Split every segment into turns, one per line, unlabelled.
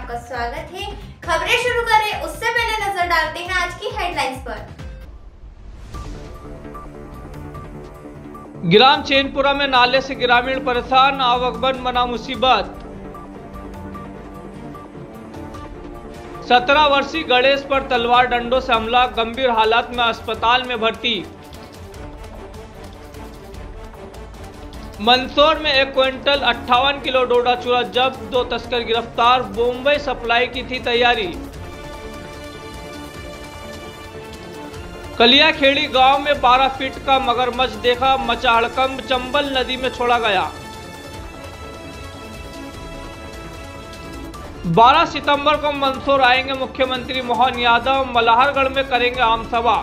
आपका स्वागत है। खबरें शुरू करें उससे पहले नजर डालते हैं आज की हेडलाइंस पर।
ग्राम चैनपुरा में नाले से ग्रामीण परेशान, आवक बंद बना मुसीबत। 17 वर्षीय गणेश पर तलवार डंडों से हमला, गंभीर हालत में अस्पताल में भर्ती। मंदसौर में 1 क्विंटल 58 किलो डोडा चूरा जब्त, 2 तस्कर गिरफ्तार, मुंबई सप्लाई की थी तैयारी। कलियाखेड़ी गांव में 12 फीट का मगरमच्छ देखा, मचा हड़कंप, चंबल नदी में छोड़ा गया। 12 सितंबर को मंदसौर आएंगे मुख्यमंत्री मोहन यादव, मल्हारगढ़ में करेंगे आम सभा।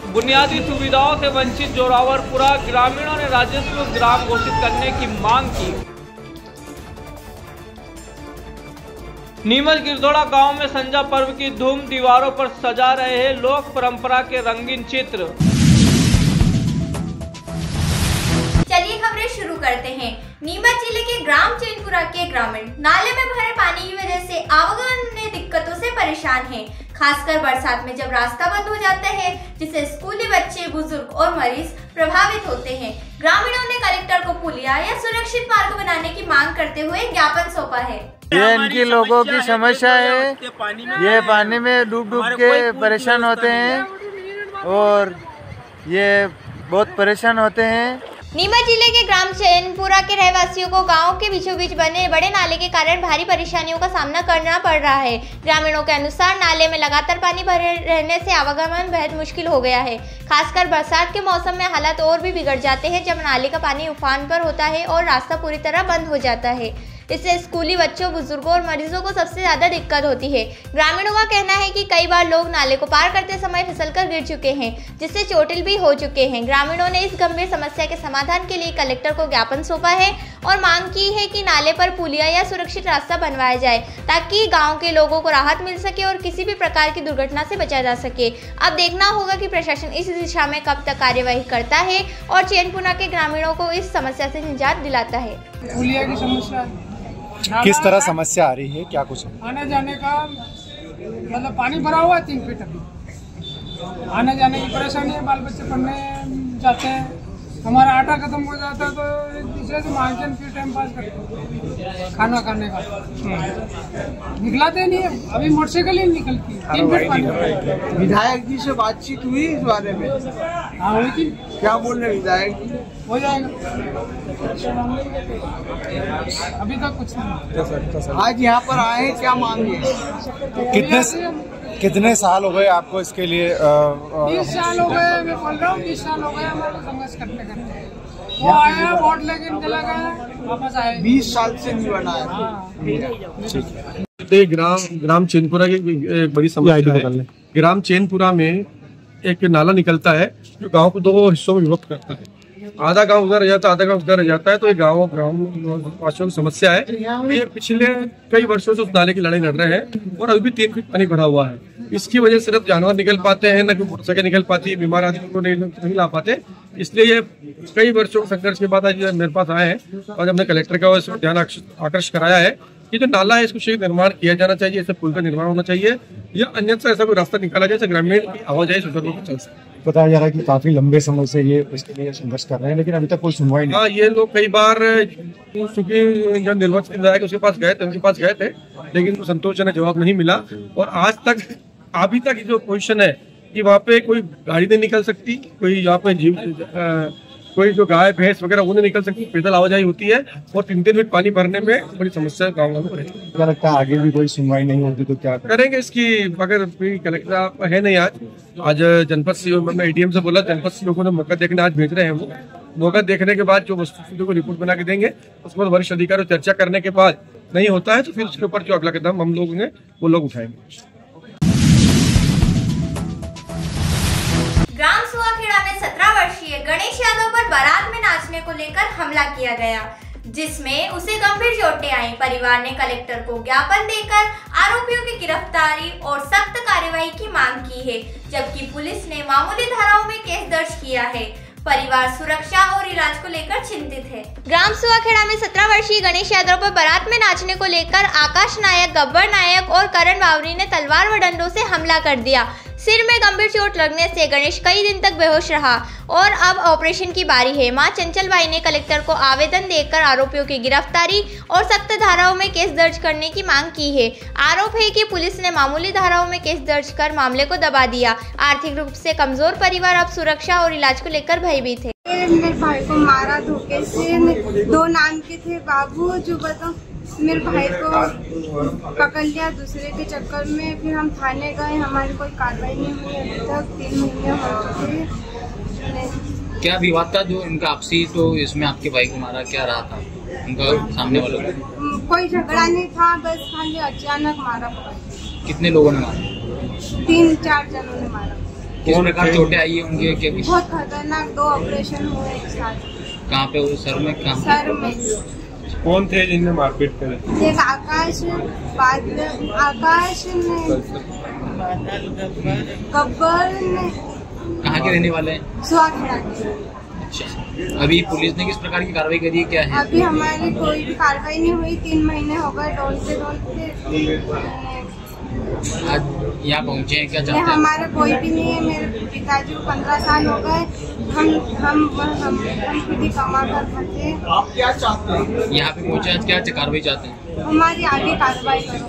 बुनियादी सुविधाओं से वंचित जोरावरपुरा, ग्रामीणों ने राजस्व ग्राम घोषित करने की मांग की। नीमच गिरदोड़ा गांव में संजा पर्व की धूम, दीवारों पर सजा रहे हैं लोक परंपरा के रंगीन चित्र।
चलिए खबरें शुरू करते हैं। नीमच जिले के ग्राम चैनपुरा के ग्रामीण नाले में भरे पानी की वजह से आवागमन दिक्कतों से परेशान हैं। खासकर बरसात में जब रास्ता बंद हो जाता है, जिससे स्कूली बच्चे, बुजुर्ग और मरीज प्रभावित होते हैं। ग्रामीणों ने कलेक्टर को पुलिया या सुरक्षित मार्ग बनाने की मांग करते हुए ज्ञापन सौंपा है।
ये इनकी लोगों की समस्या है। ये पानी में डूब के परेशान होते हैं और ये बहुत परेशान होते हैं।
नीमच जिले के ग्राम चैनपुरा के रहवासियों को गांव के बीचों बीच बने बड़े नाले के कारण भारी परेशानियों का सामना करना पड़ रहा है। ग्रामीणों के अनुसार नाले में लगातार पानी भरे रहने से आवागमन बेहद मुश्किल हो गया है। खासकर बरसात के मौसम में हालात और भी बिगड़ जाते हैं जब नाले का पानी उफान पर होता है और रास्ता पूरी तरह बंद हो जाता है। इससे स्कूली बच्चों, बुजुर्गों और मरीजों को सबसे ज्यादा दिक्कत होती है। ग्रामीणों का कहना है कि कई बार लोग नाले को पार करते समय फिसलकर गिर चुके हैं, जिससे चोटिल भी हो चुके हैं। ग्रामीणों ने इस गंभीर समस्या के समाधान के लिए कलेक्टर को ज्ञापन सौंपा है और मांग की है कि नाले पर पुलिया या सुरक्षित रास्ता बनवाया जाए, ताकि गाँव के लोगों को राहत मिल सके और किसी भी प्रकार की दुर्घटना से बचा जा सके। अब देखना होगा कि प्रशासन इस दिशा में कब तक कार्यवाही करता है और चैनपुरा के ग्रामीणों को इस समस्या से निजात दिलाता है।
पुलिया की समस्या
किस तरह समस्या आ रही है, क्या कुछ
आने जाने का मतलब पानी भरा हुआ है 3 फीट अभी, आने जाने की परेशानी है। बाल बच्चे पढ़ने जाते हैं, हमारा आटा खत्म हो जाता है तो एक दूसरे से मांगते फिर टाइम पास करते हैं। खाना खाने का निकलाते नहीं है, अभी मोटरसाइकिल ही निकलती है। 3 फीट पानी।
विधायक जी से बातचीत हुई इस बारे में?
हाँ हुई थी।
क्या बोल रहे विधायक जी?
हो जाएगा, अभी तक कुछ नहीं।
आज यहाँ पर आए, क्या मांगे?
कितने साल हो गए आपको इसके लिए?
20 साल हो गए, मैं बोल रहा हूँ 20 साल हो गए हमारे संघर्ष करते करते। वो आया, वोट लेके चला गया, वापस आए।
20 साल से नहीं बना
है।
ग्राम चैनपुरा की एक बड़ी समस्या है। ग्राम चैनपुरा में एक नाला निकलता है जो गांव को 2 हिस्सों में विभक्त करता है। आधा गांव उधर रह जाता है, आधा गांव उधर रह जाता है। तो ये गांव वासियों की समस्या है। ये पिछले कई वर्षों से उस नाले की लड़ाई लड़ रहे हैं और अभी भी 3 फीट पानी भरा हुआ है। इसकी वजह से न जानवर निकल पाते हैं, न कोई मोटरसाइकिल निकल पाती है, बीमार आदमी को नहीं ला पाते। इसलिए ये कई वर्षों के संघर्ष के बाद आज मेरे पास आए हैं और हमने कलेक्टर का इस ध्यान आकर्षित कराया है कि जो नाला है इसको शीघ्र निर्माण किया जाना चाहिए, इसे पुल का निर्माण होना चाहिए या अन्यथा ऐसा कोई रास्ता निकाला जाए जिससे ग्रामीण की आवाजाही सुचारू रूप से चल सके।
बताया जा रहा है कि काफी लंबे समय से ये इसके लिए संघर्ष कर रहे हैं, लेकिन अभी तक कोई सुनवाई नहीं।
हाँ, ये लोग कई बार चूंकि जो निर्वाचित विधायक उसके पास गए थे लेकिन संतोषजनक जवाब नहीं मिला। और आज तक अभी तक जो पोजीशन है कि वहाँ पे कोई गाड़ी नहीं निकल सकती, कोई यहाँ पे कोई जो गाय भैंस वगैरह वो नहीं निकल सकती, पैदल आवाजाही होती है और 3-3 फीट पानी भरने में बड़ी समस्या गाँव वालों को है।
क्या लगता है आगे भी कोई सुनवाई नहीं होती तो क्या
करेंगे इसकी? अगर कलेक्टर है नहीं आज जनपद सीओ, मैं एडीएम से बोला, जनपद सीओ को मौका देखने आज भेज रहे हैं। वो मौका देखने के बाद जो वस्तुस्थिति को रिपोर्ट बना के देंगे, उसके बाद वरिष्ठ अधिकारी चर्चा करने के बाद नहीं होता है तो फिर उसके ऊपर जो अगला कदम हम लोग हैं वो लोग उठाएंगे।
ग्राम सुहाखेड़ा में 17 वर्षीय गणेश यादव पर बारात में नाचने को लेकर हमला किया गया, जिसमें उसे गंभीर चोटें आई। परिवार ने कलेक्टर को ज्ञापन देकर आरोपियों की गिरफ्तारी और सख्त कार्यवाही की मांग की है, जबकि पुलिस ने मामूली धाराओं में केस दर्ज किया है। परिवार सुरक्षा और इलाज को लेकर चिंतित है। ग्राम सुहाखेड़ा में 17 वर्षीय गणेश यादव पर बारात में नाचने को लेकर आकाश नायक, गब्बर नायक और करण बावरी ने तलवार व डंडों से हमला कर दिया। सिर में गंभीर चोट लगने से गणेश कई दिन तक बेहोश रहा और अब ऑपरेशन की बारी है। मां चंचलबाई ने कलेक्टर को आवेदन देकर आरोपियों की गिरफ्तारी और सख्त धाराओं में केस दर्ज करने की मांग की है। आरोप है कि पुलिस ने मामूली धाराओं में केस दर्ज कर मामले को दबा दिया। आर्थिक रूप से कमजोर परिवार अब सुरक्षा और इलाज को लेकर भयभीत है।
मेरे भाई को मारा धोखे से, 2 नाम के थे बाबू, जो बताओ मेरे भाई को पकड़ लिया दूसरे के चक्कर में। फिर हम थाने गए, हमारी कोई कार्रवाई नहीं हुई अभी तक, 3 महीने हो चुके।
क्या विवाद था जो इनका आपसी, तो इसमें आपके भाई को मारा, क्या रहा था उनका सामने वालों को?
कोई झगड़ा नहीं था, बस खाली अचानक मारा।
कितने लोगों ने मारा?
3-4 जनों ने मारा।
किस प्रकार चोटें आई है उनके? क्या
बहुत खतरनाक, 2 ऑपरेशन हुए एक साथ।
कहाँ पे? वो सर में? कहाँ?
सर में।
कौन थे जिनने मारपीट करी?
एक आकाश, आकाश ने, गब्बर ने।
कहाँ के रहने वाले हैं?
सुहाखेड़ा के।
अच्छा, अभी पुलिस ने किस प्रकार की कार्रवाई करी है, क्या है?
अभी हमारी कोई भी कार्रवाई नहीं हुई, 3 महीने हो गए ढूंढते।
आज यहाँ पहुँचे हैं, क्या चाहते हैं?
हमारे कोई भी नहीं है। मेरे पिताजी को 15 साल हो गए, हम खुद ही कमा कर खाते हैं।
आप क्या चाहते हैं? यहाँ पे पहुँचे, आज क्या कार्रवाई चाहते हैं?
हमारी आगे कार्रवाई करो।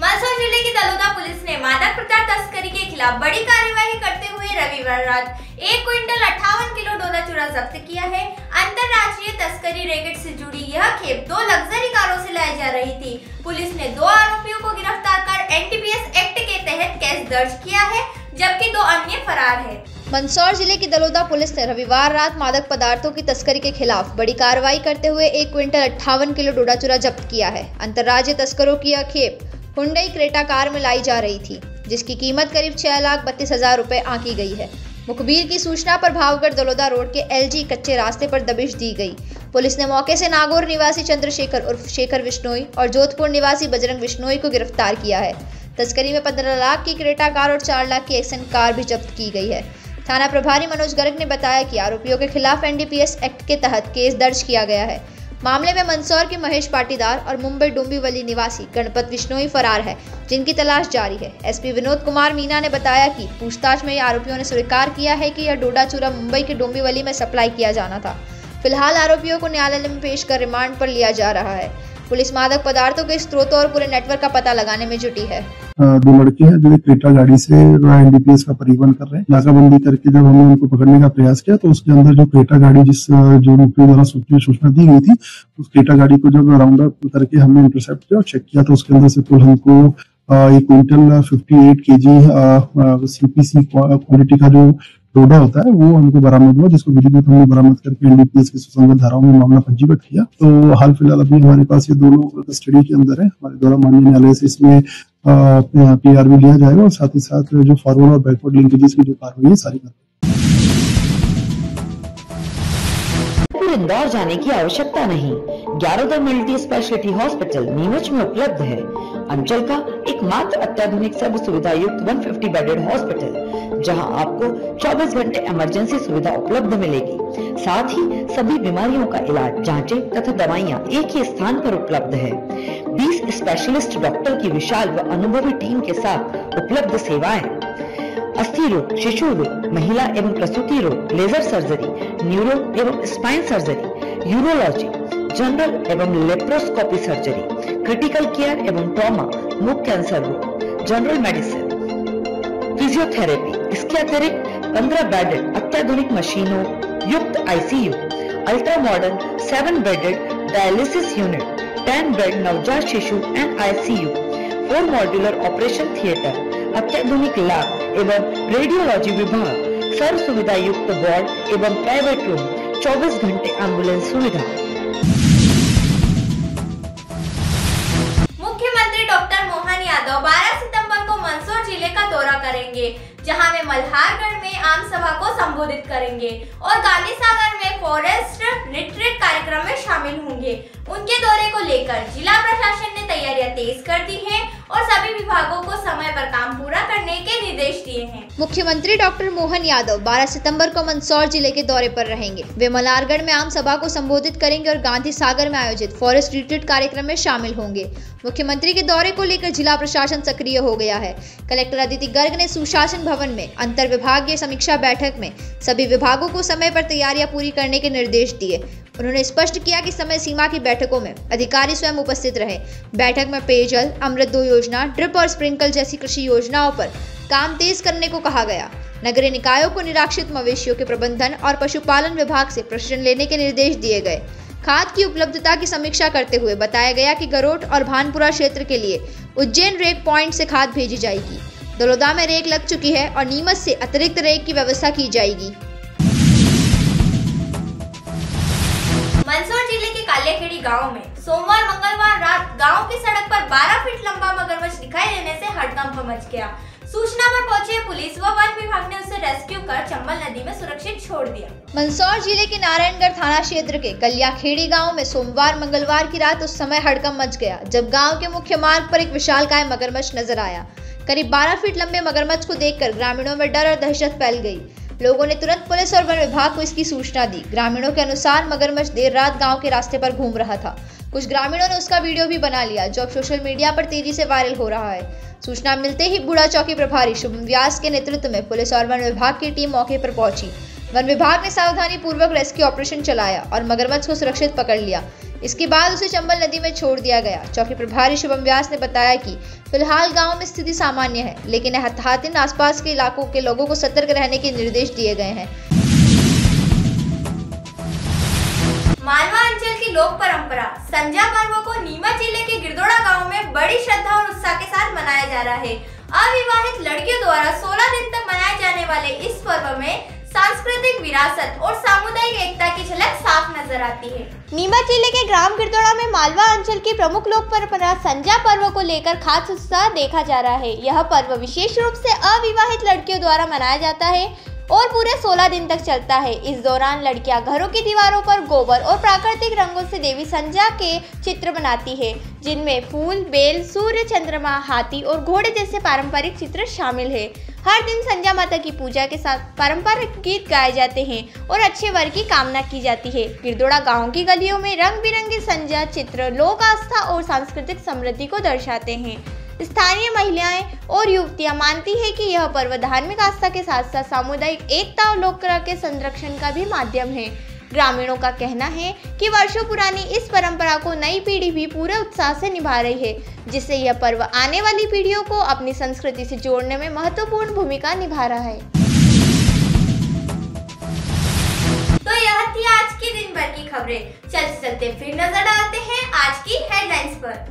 मंदसौर जिले की दलोदा पुलिस ने मादक पदार्थ तस्करी के खिलाफ बड़ी कार्रवाई करते हुए रविवार रात 1 क्विंटल 58 किलो डोडा चूरा जब्त किया है। अंतरराज्यीय तस्करी रैकेट से जुड़ी यह खेप 2 लग्जरी कारों से लाई जा रही थी। पुलिस ने 2 आरोपियों को गिरफ्तार कर एनडीपीएस एक्ट के तहत केस दर्ज किया है, जबकि 2 अन्य फरार है। मंदसौर जिले की दलोदा पुलिस ने रविवार रात मादक पदार्थों की तस्करी के खिलाफ बड़ी कार्रवाई करते हुए 1 क्विंटल 58 किलो डोडा चूरा जब्त किया है। अंतरराज्यीय तस्करों की यह खेप हुंडई क्रेटा कार में लाई जा रही थी, जिसकी कीमत करीब 6,32,000 रुपए आंकी गई है। मुखबिर की सूचना पर भावगढ़ दलोदा रोड के एलजी कच्चे रास्ते पर दबिश दी गई। पुलिस ने मौके से नागौर निवासी चंद्रशेखर उर्फ शेखर बिश्नोई और जोधपुर निवासी बजरंग बिश्नोई को गिरफ्तार किया है। तस्करी में 15 लाख की क्रेटा कार और 4 लाख की एक्सन कार भी जब्त की गई है। थाना प्रभारी मनोज गर्ग ने बताया कि आरोपियों के खिलाफ एनडीपीएस एक्ट के तहत केस दर्ज किया गया है। मामले में मंदसौर के महेश पाटीदार और मुंबई डोंबिवली निवासी गणपत बिश्नोई फरार है, जिनकी तलाश जारी है। एसपी विनोद कुमार मीना ने बताया कि पूछताछ में आरोपियों ने स्वीकार किया है कि यह डोडा चूरा मुंबई के डोंबिवली में सप्लाई किया जाना था। फिलहाल आरोपियों को न्यायालय में पेश कर रिमांड पर लिया जा रहा है। पुलिस मादक पदार्थों के स्रोतों और पूरे नेटवर्क का पता लगाने में जुटी है।
2 लड़के हैं जो एक क्रेटा गाड़ी से एनडीपीएस का परिवहन कर रहे हैं। नाकाबंदी करके जब हमने उनको पकड़ने का प्रयास किया तो उसके अंदर जो क्रेटा गाड़ी जो मुखबिर द्वारा सूचना दी गई थी, उस क्रेटा गाड़ी को जब राउंड अप करके हमने इंटरसेप्ट किया और चेक किया तो उसके अंदर से कुल हमको 1 क्विंटल 58 kg सीपीसी क्वालिटी का जो डोडा होता है वो हमको बरामद हुआ, जिसको विधिवत हमने बरामद करके एनडीपीएस की सुसंगत धाराओं में मामला पंजीबद्ध किया। तो हाल फिलहाल अभी हमारे पास ये 2 लोग कस्टडी के अंदर है। हमारे द्वारा माननीय न्यायालय से इसमें पीआर भी लिया जाएगा और साथ ही साथ जो फॉरवर्ड और बैकवर्ड लिंकेजेस की जो कार्रवाई है सारी कर
इंदौर जाने की आवश्यकता नहीं। ग्यारोदर मल्टी स्पेशलिटी हॉस्पिटल नीमच में उपलब्ध है। अंचल का एकमात्र अत्याधुनिक सब सुविधा युक्त 150 बेडेड हॉस्पिटल, जहां आपको 24 घंटे इमरजेंसी सुविधा उपलब्ध मिलेगी। साथ ही सभी बीमारियों का इलाज, जांचें तथा दवाइयां एक ही स्थान पर उपलब्ध है। 20 स्पेशलिस्ट डॉक्टर की विशाल व अनुभवी टीम के साथ उपलब्ध सेवाएं, अस्थि रोग, शिशु रोग, महिला एवं प्रसूति रोग, लेजर सर्जरी, न्यूरो एवं स्पाइन सर्जरी, यूरोलॉजी, जनरल एवं लेप्रोस्कोपी सर्जरी, क्रिटिकल केयर एवं ट्रॉमा, मुख कैंसर रोग, जनरल मेडिसिन, फिजियोथेरेपी। इसके अतिरिक्त 15 बेडेड अत्याधुनिक मशीनों युक्त ICU, ultra modern 7 bedded dialysis unit, 10 bed नवजात शिशु and ICU, 4 modular operation theatre, अत्याधुनिक लैब एवं रेडियोलॉजी विभाग, सर्व सुविधा युक्त वार्ड एवं प्राइवेट रूम, 24 घंटे एम्बुलेंस सुविधा।
मुख्यमंत्री डॉक्टर मोहन यादव 12 सितंबर को मंदसौर जिले का दौरा करेंगे, जहां वे मल्हारगढ़ में आम सभा को संबोधित करेंगे और गांधी सागर में फॉरेस्ट रिट्रीट कार्यक्रम में शामिल होंगे। उनके दौरे को लेकर जिला प्रशासन ने तैयारियां तेज कर दी हैं और सभी विभागों को समय पर काम पूरा करने के निर्देश दिए हैं।
मुख्यमंत्री डॉक्टर मोहन यादव 12 सितंबर को मंदसौर जिले के दौरे पर रहेंगे। वे मल्हारगढ़ में आम सभा को संबोधित करेंगे और गांधी सागर में आयोजित फॉरेस्ट रिट्रीट कार्यक्रम में शामिल होंगे। मुख्यमंत्री के दौरे को लेकर जिला प्रशासन सक्रिय हो गया है। कलेक्टर अदिति गर्ग ने सुशासन भवन में अंतर विभागीय समीक्षा बैठक में सभी विभागों को समय पर तैयारियां पूरी करने के निर्देश दिए। उन्होंने स्पष्ट किया कि समय सीमा की बैठकों में अधिकारी स्वयं उपस्थित रहे। बैठक में पेयजल, अमृत 2 योजना, ड्रिप और स्प्रिंकल जैसी कृषि योजनाओं पर काम तेज करने को कहा गया। नगरीय निकायों को निराश्रित मवेशियों के प्रबंधन और पशुपालन विभाग से प्रशिक्षण लेने के निर्देश दिए गए। खाद की उपलब्धता की समीक्षा करते हुए बताया गया कि गरोट और भानपुरा क्षेत्र के लिए उज्जैन रेक पॉइंट से खाद भेजी जाएगी। दलोदा में रेक लग चुकी है और नीमच से अतिरिक्त रेक की व्यवस्था की जाएगी।
मंदसौर जिले के कालियाखेड़ी गांव में सोमवार मंगलवार रात गांव की सड़क पर 12 फीट लंबा मगरमच्छ दिखाई देने से हड़कंप मच गया। सूचना पर पहुंचे पुलिस व वन विभाग ने उसे रेस्क्यू कर चंबल नदी में सुरक्षित छोड़ दिया।
मंदसौर जिले के नारायणगढ़ थाना क्षेत्र के कलियाखेड़ी गांव में सोमवार मंगलवार की रात उस समय हड़कंप मच गया जब गांव के मुख्य मार्ग पर एक विशालकाय मगरमच्छ नजर आया। करीब 12 फीट लंबे मगरमच्छ को देखकर ग्रामीणों में डर और दहशत फैल गई। लोगों ने तुरंत पुलिस और वन विभाग को इसकी सूचना दी। ग्रामीणों के अनुसार मगरमच्छ देर रात गांव के रास्ते पर घूम रहा था। कुछ ग्रामीणों ने उसका वीडियो भी बना लिया जो अब सोशल मीडिया पर तेजी से वायरल हो रहा है। सूचना मिलते ही बूढ़ा चौकी प्रभारी शुभम व्यास के नेतृत्व में पुलिस और वन विभाग की टीम मौके पर पहुंची। वन विभाग ने सावधानी पूर्वक रेस्क्यू ऑपरेशन चलाया और मगरमच्छ को सुरक्षित पकड़ लिया। इसके बाद उसे चंबल नदी में छोड़ दिया गया। चौकी प्रभारी शुभम व्यास ने बताया कि फिलहाल गांव में स्थिति सामान्य है, लेकिन हर आसपास के इलाकों के लोगों को सतर्क रहने के निर्देश दिए गए हैं।
मालवा अंचल की लोक परंपरा संजा पर्व को नीमच जिले के गिरदोड़ा गांव में बड़ी श्रद्धा और उत्साह के साथ मनाया जा रहा है। अविवाहित लड़कियों द्वारा 16 दिन तक मनाए जाने वाले इस पर्व में सांस्कृतिक विरासत और सामुदायिक एकता की झलक साफ नजर आती है।
नीमच जिले के ग्राम गिरदोड़ा में मालवा अंचल की प्रमुख लोक परंपरा संजा पर्व को लेकर खास उत्साह देखा जा रहा है। यह पर्व विशेष रूप से अविवाहित लड़कियों द्वारा मनाया जाता है और पूरे 16 दिन तक चलता है। इस दौरान लड़कियां घरों की दीवारों पर गोबर और प्राकृतिक रंगों से देवी संजा के चित्र बनाती है, जिनमें फूल, बेल, सूर्य, चंद्रमा, हाथी और घोड़े जैसे पारंपरिक चित्र शामिल है। हर दिन संजा माता की पूजा के साथ पारंपरिक गीत गाए जाते हैं और अच्छे वर की कामना की जाती है। गिरदोड़ा गांव की गलियों में रंग बिरंगे संजा चित्र लोक आस्था और सांस्कृतिक समृद्धि को दर्शाते हैं। स्थानीय महिलाएं और युवतियां मानती है कि यह पर्व धार्मिक आस्था के साथ साथ सामुदायिक एकता और लोक कला के संरक्षण का भी माध्यम है। ग्रामीणों का कहना है कि वर्षों पुरानी इस परंपरा को नई पीढ़ी भी पूरे उत्साह से निभा रही है, जिससे यह पर्व आने वाली पीढ़ियों को अपनी संस्कृति से जोड़ने में महत्वपूर्ण भूमिका निभा रहा है।
तो यह थी आज की दिन भर की खबरें। चलते चलते फिर नजर डालते हैं आज की हेडलाइंस पर।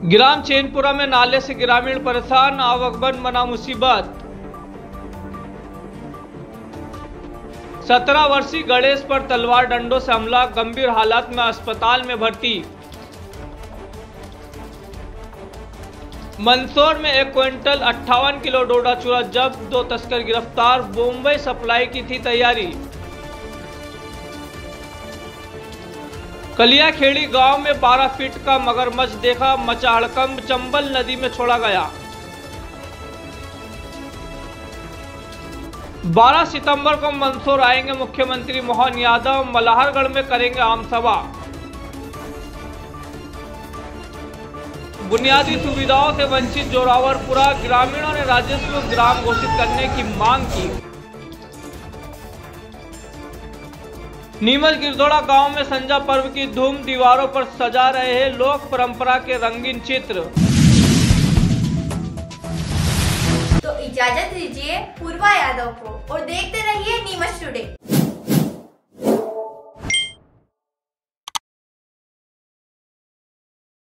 ग्राम चैनपुरा में नाले से ग्रामीण परेशान, आवक बंद बना मुसीबत। 17 वर्षीय गणेश पर तलवार डंडों से हमला, गंभीर हालत में अस्पताल में भर्ती। मंदसौर में 1 क्विंटल 58 किलो डोडा चूरा जब्त, 2 तस्कर गिरफ्तार, मुंबई सप्लाई की थी तैयारी। कलियाखेड़ी गांव में 12 फीट का मगरमच्छ देखा, मचा हड़कंप, चंबल नदी में छोड़ा गया। 12 सितंबर को मंदसौर आएंगे मुख्यमंत्री मोहन यादव, मल्हारगढ़ में करेंगे आम सभा। बुनियादी सुविधाओं से वंचित जोरावरपुरा, ग्रामीणों ने राजस्व ग्राम घोषित करने की मांग की। नीमच गिरदोड़ा गांव में संजा पर्व की धूम, दीवारों पर सजा रहे हैं लोक परंपरा के रंगीन चित्र।
तो इजाजत दीजिए पूर्वा यादव को और देखते रहिए नीमच टुडे।